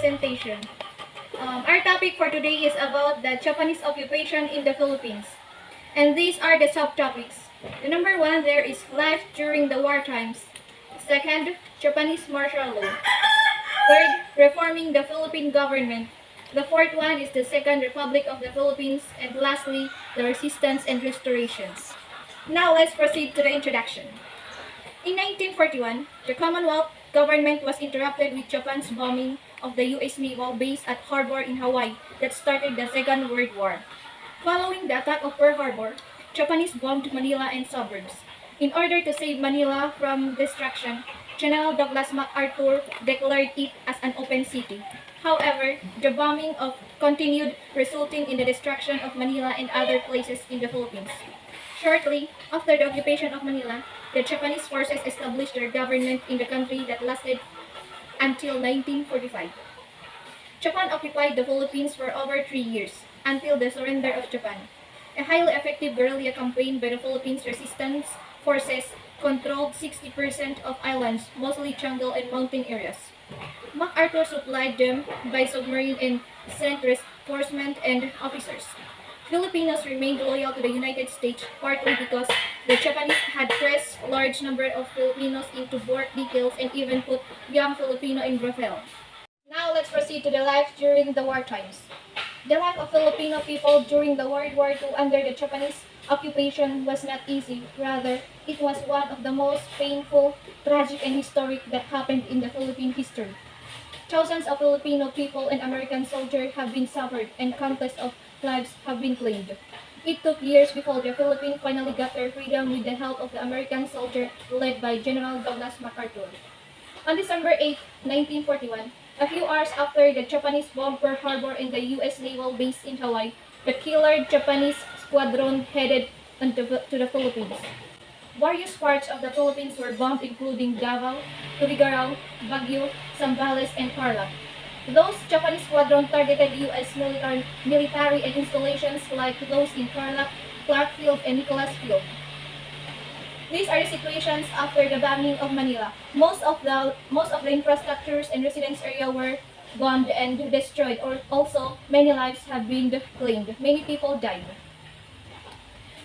presentation. Our topic for today is about the Japanese occupation in the Philippines. And these are the subtopics. The number one there is life during the war times. Second, Japanese martial law. Third, reforming the Philippine government. The fourth one is the Second Republic of the Philippines. And lastly, the resistance and restorations. Now let's proceed to the introduction. In 1941, the Commonwealth government was interrupted with Japan's bombing of the U.S. naval base at Harbor in Hawaii that started the Second World War. Following the attack of Pearl Harbor, Japanese bombed Manila and suburbs. In order to save Manila from destruction, General Douglas MacArthur declared it as an open city. However, the bombing continued, resulting in the destruction of Manila and other places in the Philippines. Shortly after the occupation of Manila, the Japanese forces established their government in the country that lasted until 1945. Japan occupied the Philippines for over 3 years, until the surrender of Japan. A highly effective guerrilla campaign by the Philippines resistance forces controlled 60% of islands, mostly jungle and mountain areas. MacArthur supplied them by submarine and sent reinforcements and officers. Filipinos remained loyal to the United States, partly because the Japanese had pressed large number of Filipinos into work details and even put young Filipino in brothel. Now let's proceed to the life during the war times. The life of Filipino people during the World War II under the Japanese occupation was not easy. Rather, it was one of the most painful, tragic, and historic that happened in the Philippine history. Thousands of Filipino people and American soldiers have been suffered and countless of lives have been claimed. It took years before the Philippines finally got their freedom with the help of the American soldier led by General Douglas MacArthur. On December 8, 1941, a few hours after the Japanese bombed Pearl Harbor and the U.S. naval base in Hawaii, the killer Japanese squadron headed to the Philippines. Various parts of the Philippines were bombed including Davao, Tuguegarao, Baguio, Zambales, and Tarlac. Those Japanese squadron targeted U.S. military and installations like those in Tarlac, Clark Field, and Nicholas Field. These are the situations after the bombing of Manila. Most of the infrastructures and residence area were bombed and destroyed, or also many lives have been claimed. Many people died.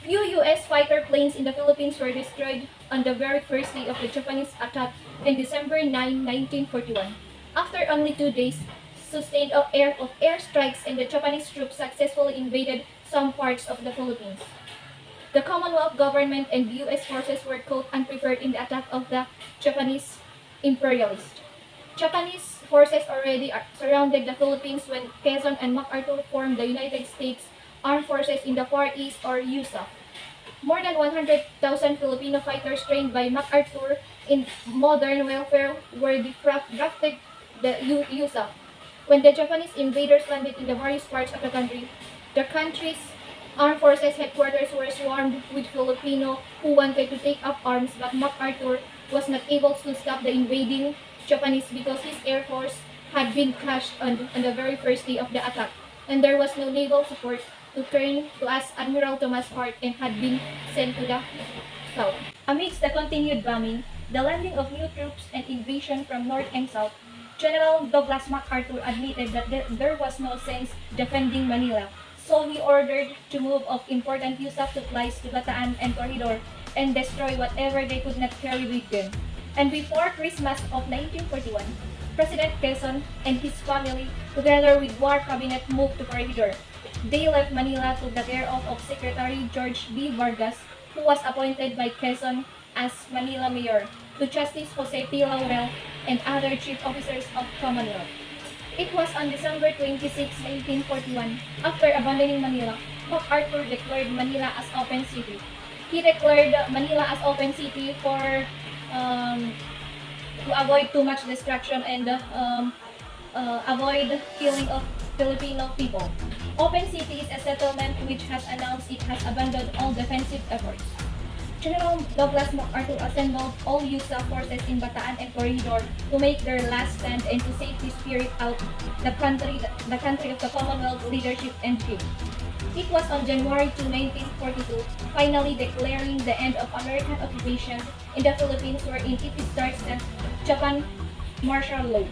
Few U.S. fighter planes in the Philippines were destroyed on the very first day of the Japanese attack on December 9, 1941. After only 2 days, sustained air strikes and the Japanese troops successfully invaded some parts of the Philippines. The Commonwealth government and U.S. forces were caught unprepared in the attack of the Japanese imperialists. Japanese forces already surrounded the Philippines when Quezon and MacArthur formed the United States Armed Forces in the Far East, or USAF. More than 100,000 Filipino fighters trained by MacArthur in modern warfare were drafted the USAF. When the Japanese invaders landed in the various parts of the country's armed forces headquarters were swarmed with Filipino who wanted to take up arms, but MacArthur was not able to stop the invading Japanese because his air force had been crushed on the very first day of the attack, and there was no naval support to turn to as Admiral Thomas Hart and had been sent to the south. Amidst the continued bombing, the landing of new troops and invasion from north and south, General Douglas MacArthur admitted that there was no sense defending Manila, so he ordered to move of important USAF supplies to Bataan and Corridor and destroy whatever they could not carry with them. And before Christmas of 1941, President Quezon and his family, together with War Cabinet, moved to Corridor. They left Manila to the care of Secretary George B. Vargas, who was appointed by Quezon as Manila Mayor, to Justice Jose P. Laurel, and other chief officers of Commonwealth. It was on December 26, 1941, after abandoning Manila, MacArthur declared Manila as open city. He declared Manila as open city to avoid too much destruction and avoid killing of Filipino people. Open City is a settlement which has announced it has abandoned all defensive efforts. General Douglas MacArthur assembled all USAF forces in Bataan and Corridor to make their last stand and to safely spirit out the country of the Commonwealth leadership and king. It was on January 2, 1942, finally declaring the end of American occupation in the Philippines, wherein it starts the Japan martial law.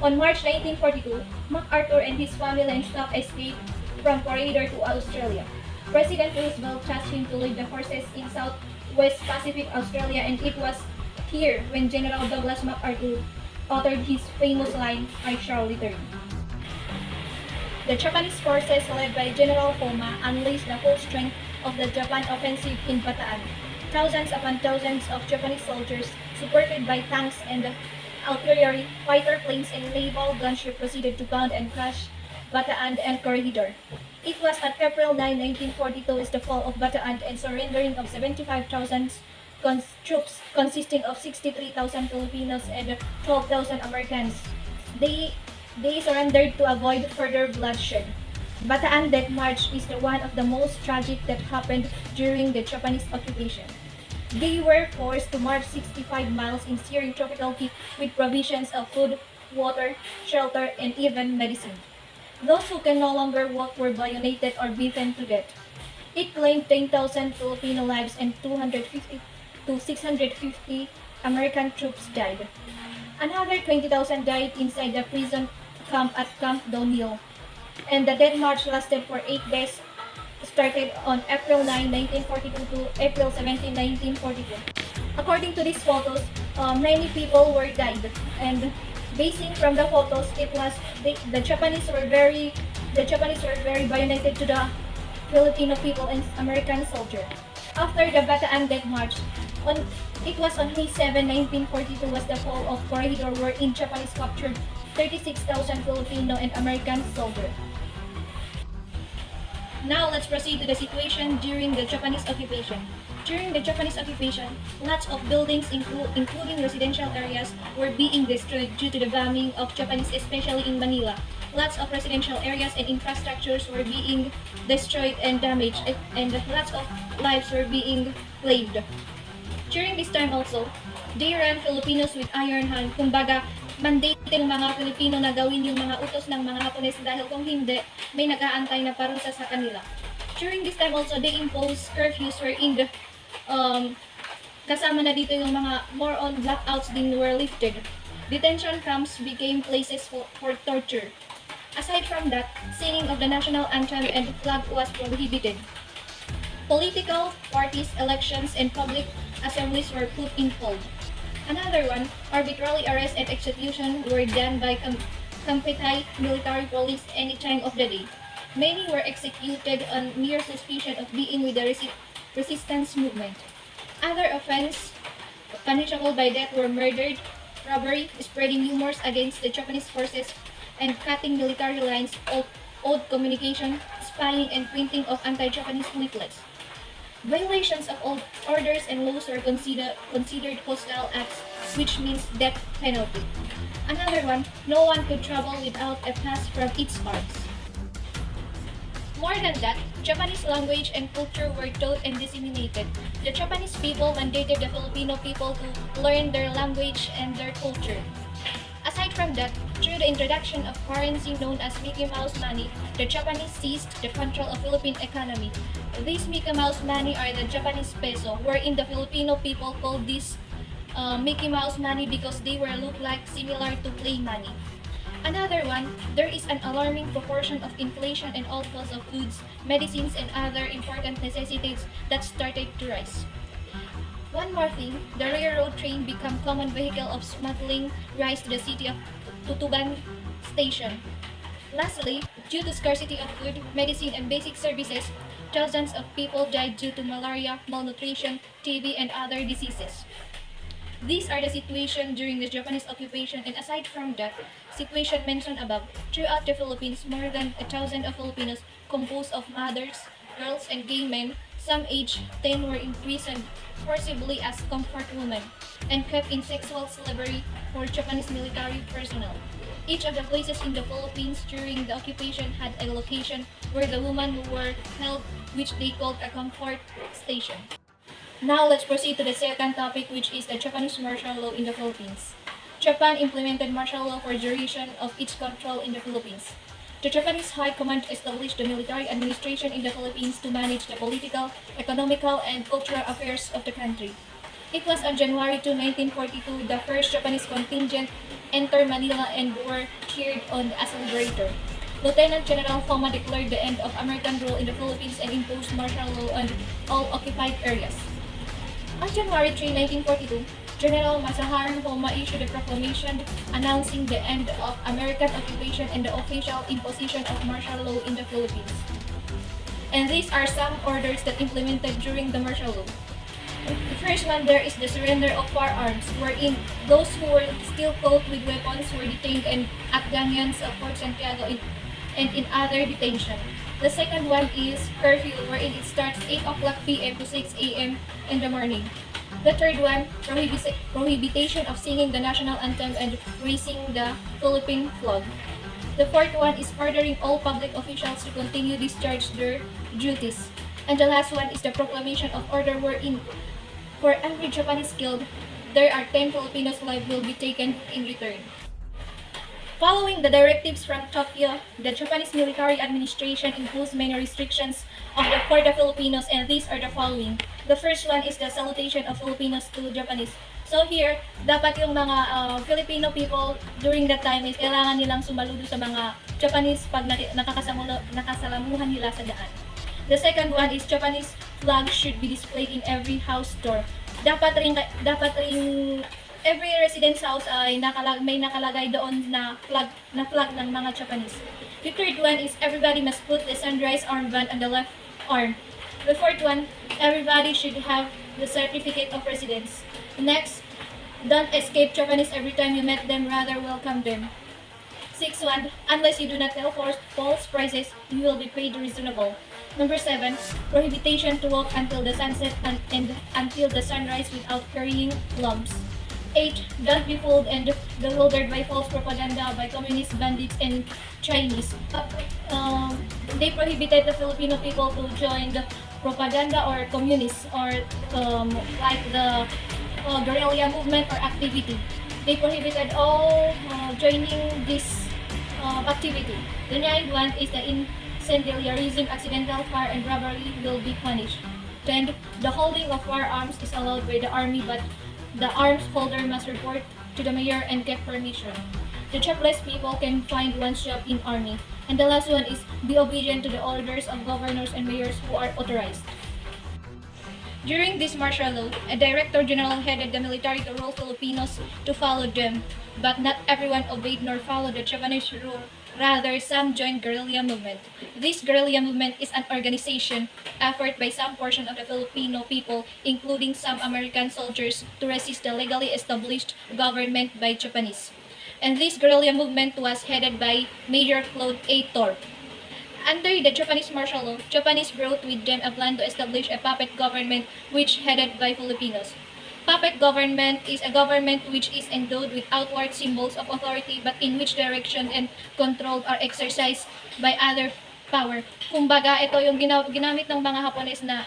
On March 1942, MacArthur and his family and staff escaped from Corridor to Australia. President Roosevelt tasked him to lead the forces in Southwest Pacific Australia, and it was here when General Douglas MacArthur uttered his famous line, "I shall return." The Japanese forces, led by General Homa, unleashed the full strength of the Japan offensive in Bataan. Thousands upon thousands of Japanese soldiers, supported by tanks and artillery, fighter planes, and naval gunship, proceeded to pound and crush Bataan and Corregidor. It was on April 9, 1942, is the fall of Bataan and surrendering of 75,000 troops consisting of 63,000 Filipinos and 12,000 Americans. They surrendered to avoid further bloodshed. Bataan Death March is one of the most tragic that happened during the Japanese occupation. They were forced to march 65 miles in searing tropical heat with provisions of food, water, shelter, and even medicine. Those who can no longer walk were bayoneted or beaten to death. It claimed 10,000 Filipino lives and 250 to 650 American troops died. Another 20,000 died inside the prison camp at Camp Downhill. And the Death March lasted for 8 days, started on April 9, 1942 to April 17, 1942. According to these photos, many people were died, and basing from the photos, it was the Japanese were very bayoneted to the Filipino people and American soldier. After the Bataan Death March, it was on May 7, 1942 was the fall of Corregidor, wherein Japanese captured 36,000 Filipino and American soldiers. Now let's proceed to the situation during the Japanese occupation. During the Japanese occupation, lots of buildings, including residential areas, were being destroyed due to the bombing of Japanese, especially in Manila. Lots of residential areas and infrastructures were being destroyed and damaged, and lots of lives were being claimed. During this time also, they ran Filipinos with iron hand. Kumbaga, mandate ng mga Pilipino na gawin yung mga utos ng mga Hapones, dahil kung hindi, may nag-aantay na parusa sa kanila. During this time also, they imposed curfews wherein the kasama na dito yung mga more on blackouts din were lifted. Detention camps became places for torture. Aside from that, singing of the national anthem and flag was prohibited. Political parties, elections, and public assemblies were put in hold. Another one, arbitrary arrest and execution were done by competent military police any time of the day. Many were executed on mere suspicion of being with the resistance movement. Other offenses punishable by death were murder, robbery, spreading rumors against the Japanese forces, and cutting military lines, old communication, spying, and printing of anti-Japanese leaflets. Violations of all orders and laws were considered hostile acts, which means death penalty. Another one, no one could travel without a pass from its arms. More than that, Japanese language and culture were taught and disseminated. The Japanese people mandated the Filipino people to learn their language and their culture. Aside from that, through the introduction of currency known as Mickey Mouse money, the Japanese seized the control of Philippine economy. These Mickey Mouse money are the Japanese peso, wherein the Filipino people called this Mickey Mouse money because they were look like similar to play money. Another one, there is an alarming proportion of inflation in all costs of goods, medicines, and other important necessities that started to rise. One more thing, the railroad train became common vehicle of smuggling rice to the city of Tutuban Station. Lastly, due to scarcity of food, medicine, and basic services, thousands of people died due to malaria, malnutrition, TB, and other diseases. These are the situation during the Japanese occupation, and aside from that situation mentioned above, throughout the Philippines, more than 1,000 of Filipinos, composed of mothers, girls, and gay men, some aged 10, were imprisoned forcibly as comfort women and kept in sexual slavery for Japanese military personnel. Each of the places in the Philippines during the occupation had a location where the women were held, which they called a comfort station. Now let's proceed to the second topic, which is the Japanese martial law in the Philippines. Japan implemented martial law for duration of its control in the Philippines. The Japanese High Command established the military administration in the Philippines to manage the political, economical, and cultural affairs of the country. It was on January 2, 1942, the first Japanese contingent entered Manila and were cheered on as a liberator. Lieutenant General Foma declared the end of American rule in the Philippines and imposed martial law on all occupied areas. On January 3, 1942, General Masaharu Foma issued a proclamation announcing the end of American occupation and the official imposition of martial law in the Philippines. And these are some orders that implemented during the martial law. The first one there is the surrender of firearms, wherein those who were still caught with weapons were detained in Afghanians of Fort Santiago and in other detention. The second one is curfew, wherein it starts 8 o'clock p.m. to 6 a.m. in the morning. The third one, prohibition of singing the national anthem and raising the Philippine flag. The fourth one is ordering all public officials to continue discharge their duties. And the last one is the proclamation of order wherein for every Japanese killed, there are 10 Filipinos' lives will be taken in return. Following the directives from Tokyo, the Japanese military administration imposed many restrictions for the Filipinos, and these are the following. The first one is the salutation of Filipinos to Japanese. So here, dapat yung mga Filipino people during that time is kailangan nilang sumaludo sa mga Japanese pag nakasalamuhan nila sa daan. The second one is Japanese flag should be displayed in every house door. Dapat rin every residence house ay may nakalagay doon na flag ng mga Japanese. The third one is everybody must put the sunrise armband on the left arm. The fourth one, everybody should have the certificate of residence. Next, don't escape Japanese every time you met them, rather welcome them. Sixth one, unless you do not tell false prices, you will be paid reasonable. Number 7, prohibition to walk until the sunset and until the sunrise without carrying lamps. 8. Don't be fooled and bewildered by false propaganda by communist bandits and Chinese. They prohibited the Filipino people to join the propaganda or communists or like the guerrilla movement or activity. They prohibited all joining this activity. The 9th one is the incendiarism, accidental fire and robbery will be punished. 10. The holding of firearms is allowed by the army, but the arms holder must report to the mayor and get permission. The jobless people can find one job in army. And the last one is be obedient to the orders of governors and mayors who are authorized. During this martial law, a director general headed the military to rule Filipinos to follow them, but not everyone obeyed nor followed the Japanese rule. Rather, some joined guerrilla movement. This guerrilla movement is an organization effort by some portion of the Filipino people, including some American soldiers, to resist the legally established government by Japanese. And this guerrilla movement was headed by Major Claude A. Thorpe. Under the Japanese martial law, Japanese brought with them a plan to establish a puppet government which headed by Filipinos. Puppet government is a government which is endowed with outward symbols of authority but in which direction and control are exercised by other power. Kumbaga, ito yung ginamit ng mga Hapones na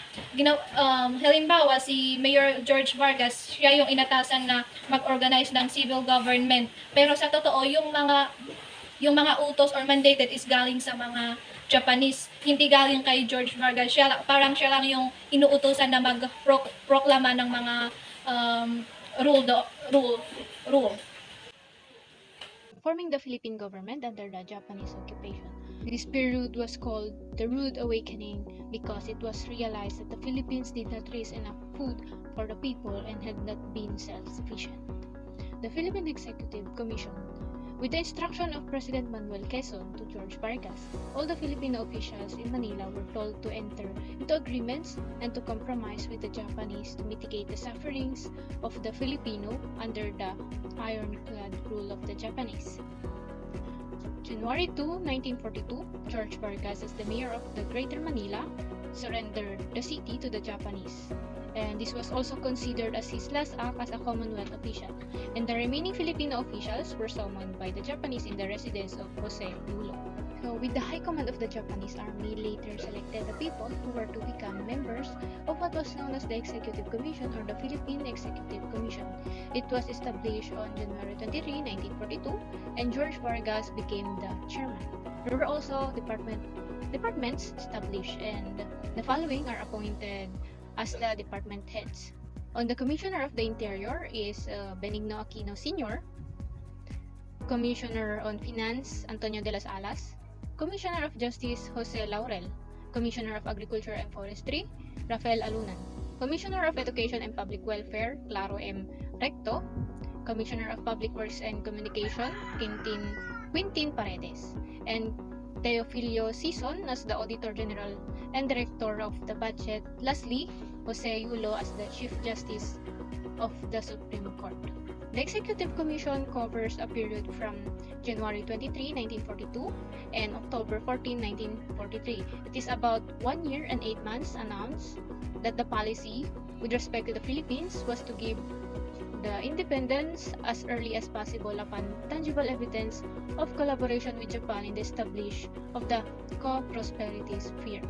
halimbawa si Mayor George Vargas, siya yung inatasan na mag-organize ng civil government. Pero sa totoo, yung mga utos or mandated is galing sa mga Japanese, hindi galing kay George Vargas. Parang siya lang yung inuutosan na mag-proklama ng mga rule. Forming the Philippine government under the Japanese occupation. This period was called the Rude Awakening because it was realized that the Philippines did not raise enough food for the people and had not been self-sufficient. The Philippine Executive Commission, with the instruction of President Manuel Quezon to George Vargas, all the Filipino officials in Manila were told to enter into agreements and to compromise with the Japanese to mitigate the sufferings of the Filipino under the ironclad rule of the Japanese. January 2, 1942, George Vargas, as the mayor of the Greater Manila, surrendered the city to the Japanese. And this was also considered as his last act as a Commonwealth official. And the remaining Filipino officials were summoned by the Japanese in the residence of Jose Yulo. So, with the high command of the Japanese army later selected the people who were to become members of what was known as the Executive Commission or the Philippine Executive Commission. It was established on January 23, 1942, and George Vargas became the chairman. There were also departments established, and the following are appointed as the department heads. On the Commissioner of the Interior is Benigno Aquino Sr., Commissioner on Finance Antonio de las Alas, Commissioner of Justice Jose Laurel, Commissioner of Agriculture and Forestry Rafael Alunan, Commissioner of Education and Public Welfare Claro M. Recto, Commissioner of Public Works and Communication Quintin Paredes, and Teofilio Sison as the Auditor General and Director of the Budget. Lastly, Jose Yulo as the Chief Justice of the Supreme Court. The Executive Commission covers a period from January 23, 1942 and October 14, 1943. It is about 1 year and 8 months announced that the policy with respect to the Philippines was to give the independence as early as possible upon tangible evidence of collaboration with Japan in the establishment of the co-prosperity sphere.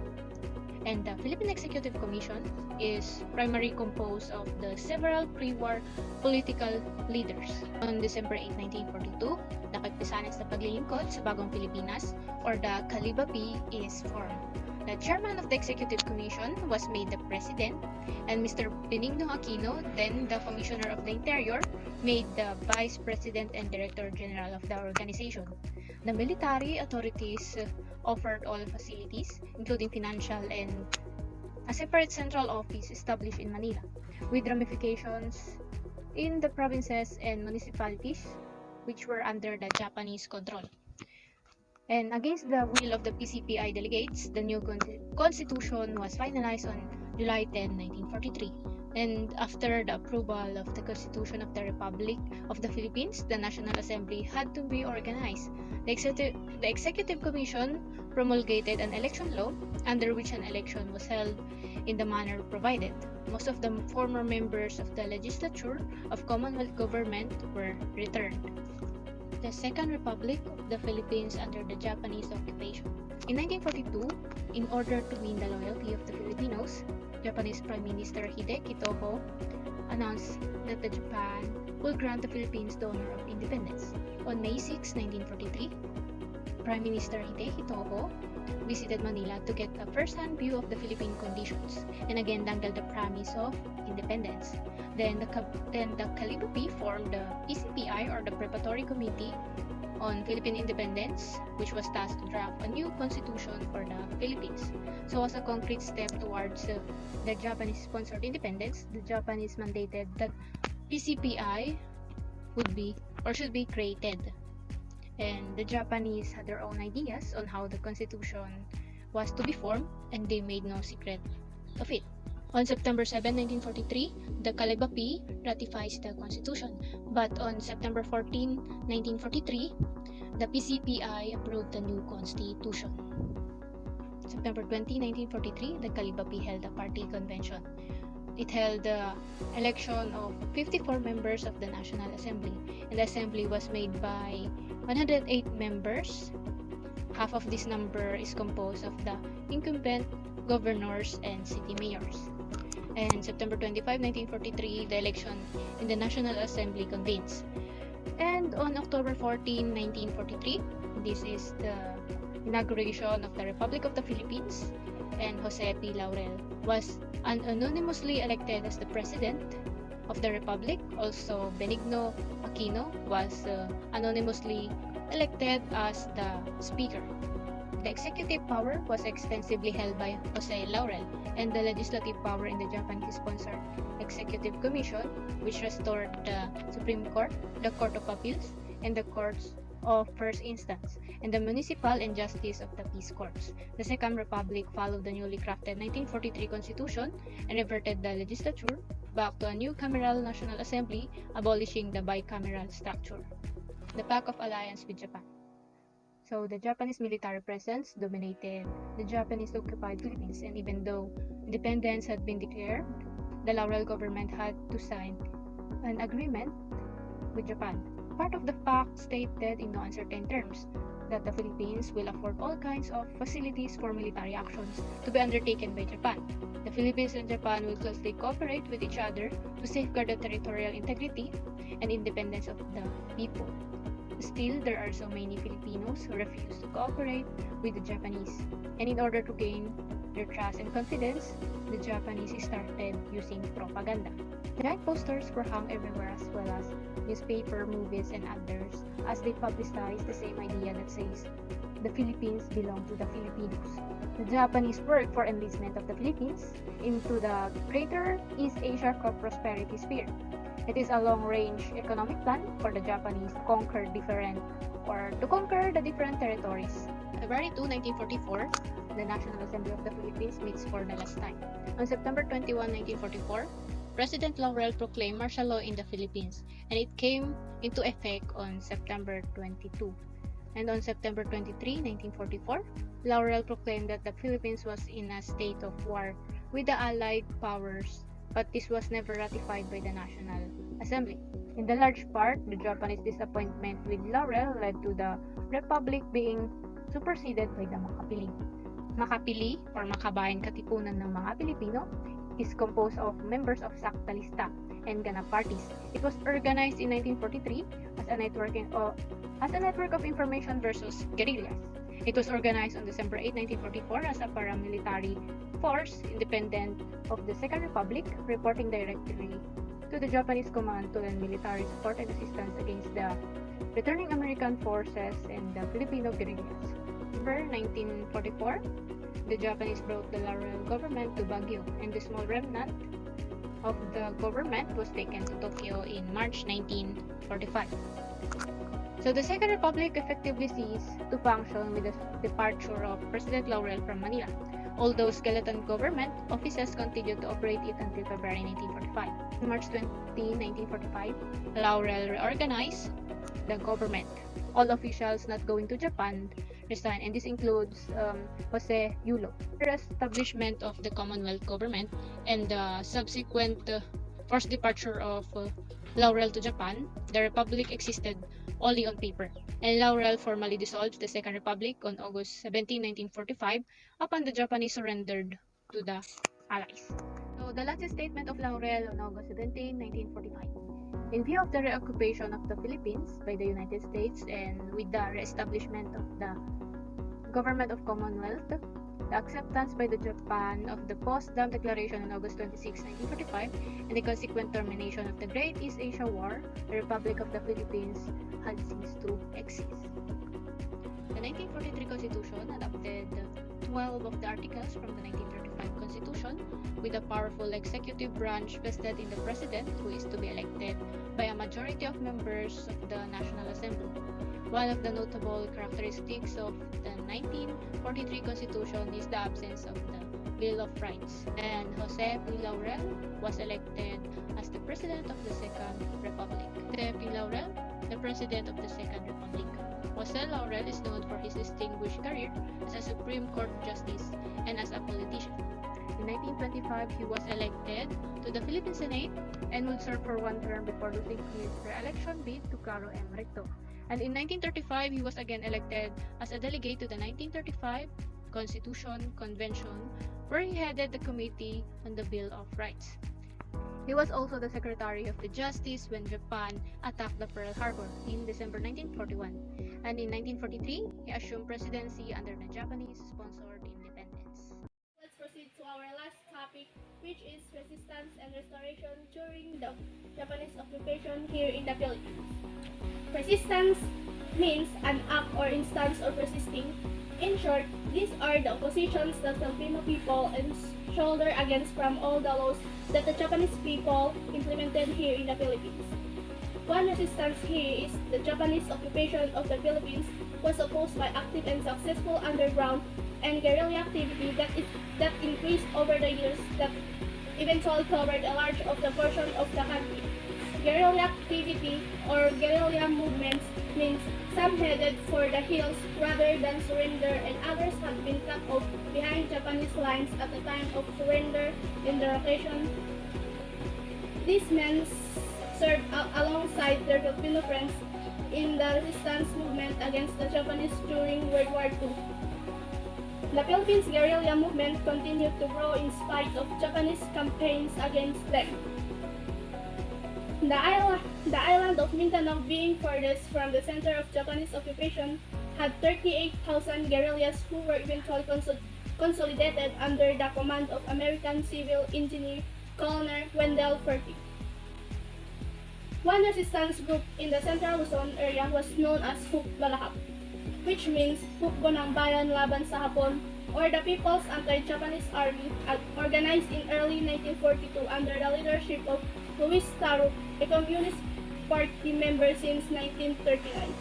And the Philippine Executive Commission is primarily composed of the several pre-war political leaders. On December 8, 1942, nakagpisanan sa paglilingkod sa bagong Pilipinas or the Caliba-P is formed. The chairman of the Executive Commission was made the president, and Mr. Benigno Aquino, then the Commissioner of the Interior, made the vice president and director general of the organization. The military authorities offered all facilities, including financial and a separate central office established in Manila, with ramifications in the provinces and municipalities which were under the Japanese control. And against the will of the PCPI delegates, the new constitution was finalized on July 10, 1943. And after the approval of the Constitution of the Republic of the Philippines, the National Assembly had to be organized. The Executive Commission promulgated an election law under which an election was held in the manner provided. Most of the former members of the legislature of Commonwealth government were returned. The Second Republic of the Philippines under the Japanese occupation. In 1942, in order to win the loyalty of the Filipinos, Japanese Prime Minister Hideki Toho announced that the Japan will grant the Philippines the honor of independence. On May 6, 1943, Prime Minister Hideki Toho visited Manila to get a first-hand view of the Philippine conditions and again dangled the promise of independence. Then the Caliba-P formed the PCPI or the Preparatory Committee on Philippine Independence, which was tasked to draft a new constitution for the Philippines. So as a concrete step towards the Japanese-sponsored independence, the Japanese mandated that PCPI would be or should be created. And the Japanese had their own ideas on how the constitution was to be formed, and they made no secret of it. On September 7, 1943, the Caliba-P ratifies the constitution, but on September 14, 1943, the PCPI approved the new constitution. September 20, 1943, the Caliba-P held a party convention. It held the election of 54 members of the National Assembly, and the assembly was made by 108 members. Half of this number is composed of the incumbent governors and city mayors. And September 25, 1943, the election in the National Assembly convenes. And on October 14, 1943, this is the inauguration of the Republic of the Philippines, and Jose P. Laurel was anonymously elected as the President of the Republic. Also, Benigno Aquino was anonymously elected as the Speaker. The executive power was extensively held by Jose Laurel, and the legislative power in the Japanese-sponsored Executive Commission, which restored the Supreme Court, the Court of Appeals, and the Courts of First Instance, and the Municipal and Justice of the Peace Courts. The Second Republic followed the newly crafted 1943 Constitution and reverted the legislature back to a new cameral National Assembly, abolishing the bicameral structure. The Pact of Alliance with Japan. So the Japanese military presence dominated the Japanese-occupied Philippines, and even though independence had been declared, the Laurel government had to sign an agreement with Japan. Part of the pact stated in no uncertain terms that the Philippines will afford all kinds of facilities for military actions to be undertaken by Japan. The Philippines and Japan will closely cooperate with each other to safeguard the territorial integrity and independence of the people. Still, there are so many Filipinos who refuse to cooperate with the Japanese, and in order to gain their trust and confidence, the Japanese started using propaganda. Giant posters were hung everywhere as well as newspaper, movies, and others as they publicized the same idea that says the Philippines belong to the Filipinos. The Japanese worked for enlistment of the Philippines into the Greater East Asia Prosperity Sphere. It is a long-range economic plan for the Japanese to conquer the different territories. February 2, 1944, the National Assembly of the Philippines meets for the last time. On September 21, 1944, President Laurel proclaimed martial law in the Philippines, and it came into effect on September 22. And on September 23, 1944, Laurel proclaimed that the Philippines was in a state of war with the Allied powers, but this was never ratified by the National Assembly. In the large part, the Japanese disappointment with Laurel led to the Republic being superseded by the Makapili. Makapili, or Makabayan Katipunan ng mga Pilipino, is composed of members of Saktalista and Ganap parties. It was organized in 1943 as a network of information versus guerrillas. It was organized on December 8, 1944 as a paramilitary force independent of the Second Republic, reporting directly to the Japanese command to lend military support and assistance against the returning American forces and the Filipino guerrillas. In 1944, the Japanese brought the Laurel government to Baguio, and the small remnant of the government was taken to Tokyo in March 1945. So the Second Republic effectively ceased to function with the departure of President Laurel from Manila, although skeleton government offices continued to operate it until February 1945. On March 20, 1945, Laurel reorganized the government. All officials not going to Japan resigned, and this includes Jose Yulo. The establishment of the Commonwealth government and the subsequent forced departure of Laurel to Japan, the Republic existed only on paper, and Laurel formally dissolved the Second Republic on August 17, 1945, upon the Japanese surrendered to the Allies. So the last statement of Laurel on August 17, 1945. In view of the reoccupation of the Philippines by the United States and with the reestablishment of the Government of Commonwealth, the acceptance by the Japan of the Potsdam Declaration on August 26, 1945, and the consequent termination of the Great East Asia War, the Republic of the Philippines had ceased to exist. The 1943 Constitution adopted 12 of the articles from the 1935 Constitution, with a powerful executive branch vested in the President, who is to be elected by a majority of members of the National Assembly. One of the notable characteristics of the 1943 Constitution is the absence of the Bill of Rights, and Jose P. Laurel was elected as the President of the Second Republic. Jose P. Laurel, the President of the Second Republic. Jose Laurel is known for his distinguished career as a Supreme Court Justice and as a politician. In 1925, he was elected to the Philippine Senate and would serve for one term before losing his re-election bid to Caro M. Recto. And in 1935, he was again elected as a delegate to the 1935 Constitution Convention, where he headed the Committee on the Bill of Rights. He was also the Secretary of the Justice when Japan attacked the Pearl Harbor in December 1941. And in 1943, he assumed presidency under the Japanese-sponsored independence. Let's proceed to our last topic, which is resistance and restoration during the Japanese occupation here in the Philippines. Resistance means an act or instance of resisting. In short, these are the oppositions that Filipino people shoulder against from all the laws that the Japanese people implemented here in the Philippines. One resistance here is the Japanese occupation of the Philippines was opposed by active and successful underground and guerrilla activity that increased over the years that eventually covered a large of the portion of the country. Guerrilla activity or guerrilla movements means some headed for the hills rather than surrender, and others had been cut off behind Japanese lines at the time of surrender in the rotation. These men served alongside their Filipino friends in the resistance movement against the Japanese during World War II. The Philippines guerrilla movement continued to grow in spite of Japanese campaigns against them. The island of Mindanao, being furthest from the center of Japanese occupation, had 38,000 guerrillas who were eventually consolidated under the command of American civil engineer Colonel Wendell Furtick. One resistance group in the central Luzon area was known as Balahap, which means Hukbo ng Bayan Laban sa Hapon, or the People's Anti-Japanese Army, organized in early 1942 under the leadership of Luis Taruc, a Communist Party member since 1939.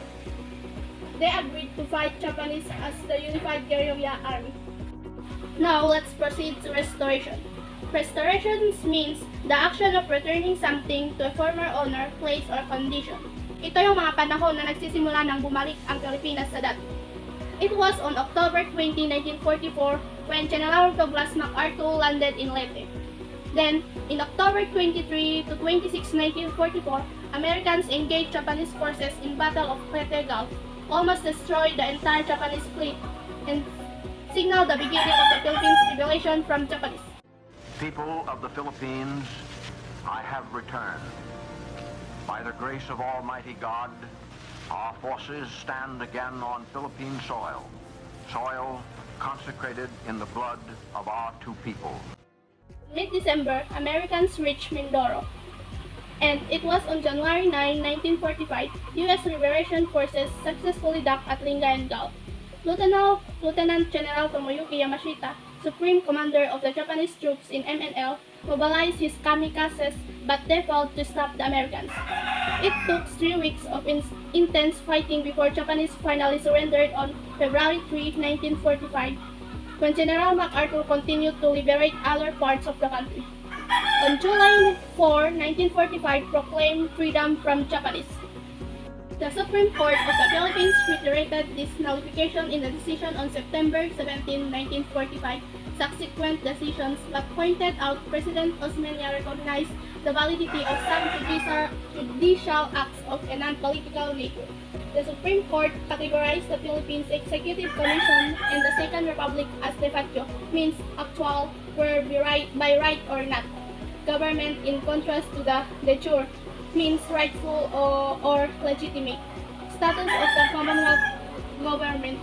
They agreed to fight Japanese as the Unified Guerrilla Army. Now let's proceed to restoration. Restoration means the action of returning something to a former owner, place, or condition. Ito yung mga panahon na nagsisimula nang bumalik ang Pilipinas sa dati. It was on October 20, 1944 when General Douglas MacArthur landed in Leyte. Then, in October 23 to 26, 1944, Americans engaged Japanese forces in Battle of Leyte Gulf, almost destroyed the entire Japanese fleet, and signaled the beginning of the Philippines' liberation from Japanese. People of the Philippines, I have returned. By the grace of Almighty God, our forces stand again on Philippine soil, soil consecrated in the blood of our two people. Mid-December, Americans reached Mindoro. And it was on January 9, 1945, U.S. Liberation Forces successfully docked at Lingayen Gulf. Lieutenant General Tomoyuki Yamashita, Supreme Commander of the Japanese troops in MNL, mobilized his kamikazes, but they failed to stop the Americans. It took 3 weeks of intense fighting before Japanese finally surrendered on February 3, 1945, when General MacArthur continued to liberate other parts of the country. On July 4, 1945, proclaimed freedom from Japanese. The Supreme Court of the Philippines reiterated this nullification in a decision on September 17, 1945. Subsequent decisions but pointed out President Osmeña recognized the validity of some judicial acts of a non-political nature. The Supreme Court categorized the Philippines Executive Commission and the Second Republic as de facto, means actual, were by right or not, government, in contrast to the de jure, means rightful or legitimate status of the Commonwealth government.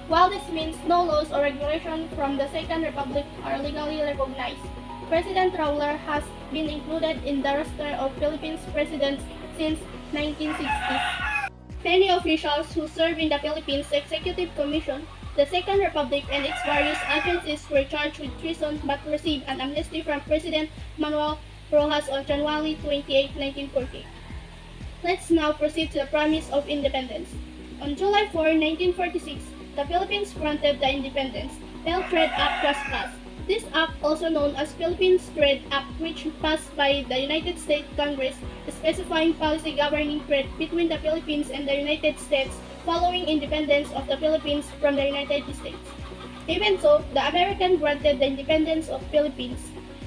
While this means no laws or regulations from the Second Republic are legally recognized, President Rowler has been included in the roster of Philippines presidents since 1960s. Many officials who serve in the Philippines Executive Commission, the Second Republic, and its various agencies were charged with treason but received an amnesty from President Manuel Rojas on January 28, 1940. Let's now proceed to the promise of independence. On July 4, 1946, the Philippines granted the independence. Phil Trade Act was passed. This act, also known as Philippines Trade Act, which passed by the United States Congress, specifying policy governing trade between the Philippines and the United States following independence of the Philippines from the United States. Even so, the American granted the independence of Philippines,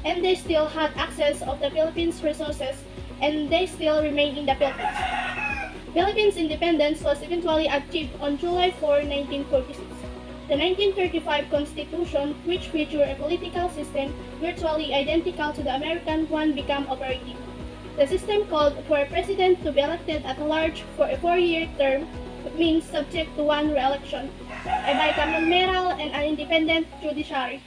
and they still had access of the Philippines resources, and they still remain in the Philippines. Philippines independence was eventually achieved on July 4, 1946. The 1935 Constitution, which featured a political system virtually identical to the American one, became operative. The system called for a president to be elected at large for a 4-year term, means subject to one re-election, a bicameral and an independent judiciary.